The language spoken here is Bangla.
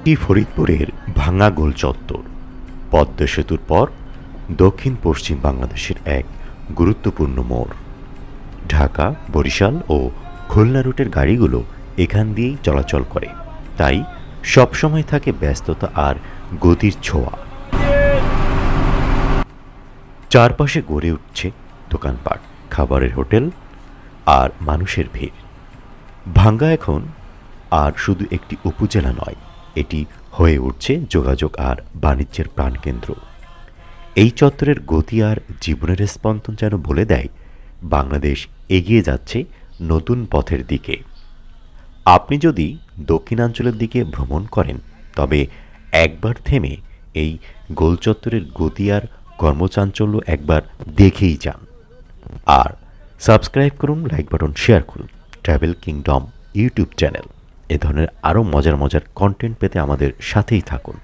ফরিদপুরের ভাঙা গোল চত্বর পদ্মা সেতুর পর দক্ষিণ পশ্চিম বাংলাদেশের এক গুরুত্বপূর্ণ মোড়। ঢাকা, বরিশাল ও খুলনা রুটের গাড়িগুলো এখান দিয়েই চলাচল করে, তাই সবসময় থাকে ব্যস্ততা আর গতির ছোঁয়া। চারপাশে গড়ে উঠছে দোকানপাট, খাবারের হোটেল আর মানুষের ভিড়। ভাঙ্গা এখন আর শুধু একটি উপজেলা নয়, এটি হয়ে উঠছে যোগাযোগ আর বাণিজ্যের প্রাণকেন্দ্র। এই চত্বরের গতি আর জীবনের স্পন্দন যেন বলে দেয় বাংলাদেশ এগিয়ে যাচ্ছে নতুন পথের দিকে। আপনি যদি দক্ষিণাঞ্চলের দিকে ভ্রমণ করেন, তবে একবার থেমে এই গোল চত্বরের গতি আর কর্মচাঞ্চল্য একবার দেখেই যান। আর সাবস্ক্রাইব করুন, লাইক বাটন শেয়ার করুন ট্রাভেল কিংডম ইউটিউব চ্যানেল। এ ধরনের আরও মজার মজার কন্টেন্ট পেতে আমাদের সাথেই থাকুন।